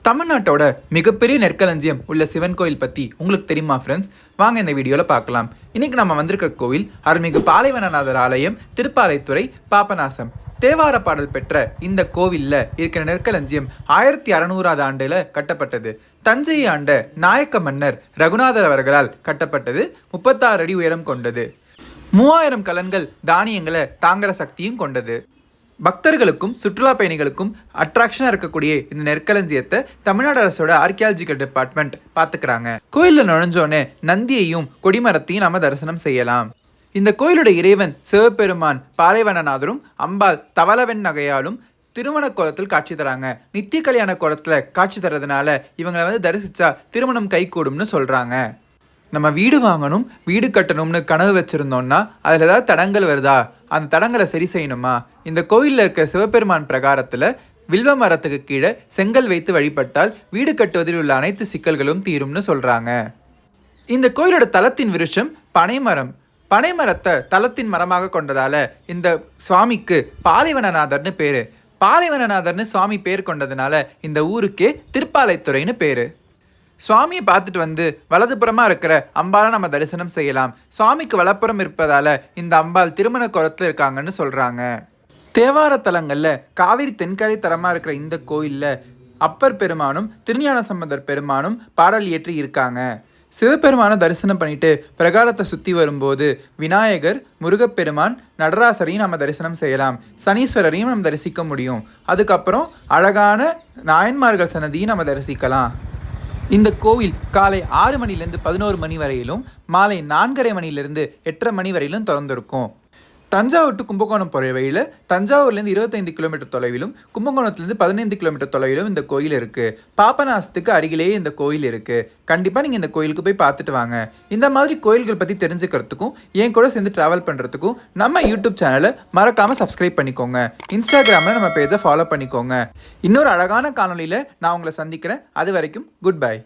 தமிழ்நாட்டோட மிகப்பெரிய நெற்களஞ்சியம் உள்ள சிவன் கோயில் பற்றி உங்களுக்கு தெரியுமா ஃப்ரெண்ட்ஸ்? வாங்க இந்த வீடியோவில் பார்க்கலாம். இன்றைக்கி நம்ம வந்திருக்கிற கோவில் அருள்மிகு பாலைவனநாதர் ஆலயம், திருப்பாலைத்துறை, பாபநாசம். தேவார பாடல் பெற்ற இந்த கோவிலில் இருக்கிற நெற்களஞ்சியம் 1600ஆம் ஆண்டில் கட்டப்பட்டது. தஞ்சையை ஆண்ட நாயக்க மன்னர் ரகுநாதர் அவர்களால் கட்டப்பட்டது. 36 அடி உயரம் கொண்டது. 3000 கலன்கள் தானியங்களை தாங்குற சக்தியும் கொண்டது. பக்தர்களுக்கும் சுற்றுலா பயணிகளுக்கும் அட்ராக்ஷனாக இருக்கக்கூடிய இந்த நெற்களஞ்சியத்தை தமிழ்நாடு அரசோட ஆர்கியாலஜிக்கல் டிபார்ட்மெண்ட் பார்த்துக்கிறாங்க. கோயிலில் நுழைஞ்சோன்னே நந்தியையும் கொடிமரத்தையும் நம்ம தரிசனம் செய்யலாம். இந்த கோயிலோட இறைவன் சிவபெருமான் பாலைவனநாதரும் அம்பாள் தவளவெண் நகையாலும் திருமண கோலத்தில் காட்சி தராங்க. நித்திய கல்யாண கோலத்தில் காட்சி தரதுனால இவங்களை தரிசிச்சா திருமணம் கைகூடும்னு சொல்கிறாங்க. நம்ம வீடு வாங்கணும், வீடு கட்டணும்னு கனவு வச்சுருந்தோம்னா அதில் ஏதாவது தடங்கள் வருதா, அந்த தடங்களை சரி செய்யணுமா, இந்த கோயிலில் இருக்க சிவபெருமான் பிரகாரத்தில் வில்வ மரத்துக்கு கீழே செங்கல் வைத்து வழிபட்டால் வீடு கட்டுவதில் உள்ள அனைத்து சிக்கல்களும் தீரும்னு சொல்கிறாங்க. இந்த கோயிலோட தலத்தின் விருஷம் பனைமரம். பனைமரத்தை தலத்தின் மரமாக கொண்டதால் இந்த சுவாமிக்கு பாலைவனநாதர்னு பேர். பாலைவனநாதர்னு சுவாமி பேர் கொண்டதுனால இந்த ஊருக்கே திருப்பாலைத்துறைன்னு பேர். சுவாமியை பார்த்துட்டு வலதுபுறமாக இருக்கிற அம்பாலை நம்ம தரிசனம் செய்யலாம். சுவாமிக்கு வலப்புறம் இருப்பதால் இந்த அம்பாள் திருமண கோலத்தில் இருக்காங்கன்னு சொல்கிறாங்க. தேவார தலங்களில் காவிரி தென்கரை தரமாக இருக்கிற இந்த கோயிலில் அப்பர் பெருமானும் திருஞான சம்பந்தர் பெருமானும் பாடல் இயற்றி இருக்காங்க. சிவபெருமானை தரிசனம் பண்ணிட்டு பிரகாரத்தை சுற்றி வரும்போது விநாயகர், முருகப்பெருமான், நடராசரையும் நம்ம தரிசனம் செய்யலாம். சனீஸ்வரரையும் நம்ம தரிசிக்க முடியும். அதுக்கப்புறம் அழகான நாயன்மார்கள் சன்னதியும் நம்ம தரிசிக்கலாம். இந்த கோவில் காலை 6 மணிலேருந்து 11 மணி வரையிலும், மாலை 4:30 மணிலேருந்து 8:30 மணி வரையிலும் திறந்திருக்கும். தஞ்சாவூர் டு கும்பகோணம் போகிற வழியில் தஞ்சாவூர்லேருந்து 25 கிலோமீட்டர் தொலைவிலும், கும்பகோணத்துலேருந்து 15 கிலோமீட்டர் தொலைவிலும் இந்த கோயில் இருக்குது. பாபநாசத்துக்கு அருகிலேயே இந்த கோயில் இருக்குது. கண்டிப்பாக நீங்கள் இந்த கோயிலுக்கு போய் பார்த்துட்டு வாங்க. இந்த மாதிரி கோயில்கள் பற்றி தெரிஞ்சுக்கிறதுக்கும் என் கூட சேர்ந்து ட்ராவல் பண்ணுறதுக்கும் நம்ம யூடியூப் சேனலை மறக்காமல் சப்ஸ்கிரைப் பண்ணிக்கோங்க. இன்ஸ்டாகிராமில் நம்ம பேஜை ஃபாலோ பண்ணிக்கோங்க. இன்னொரு அழகான காணொலியில் நான் உங்களை சந்திக்கிறேன். அது வரைக்கும் குட் பை.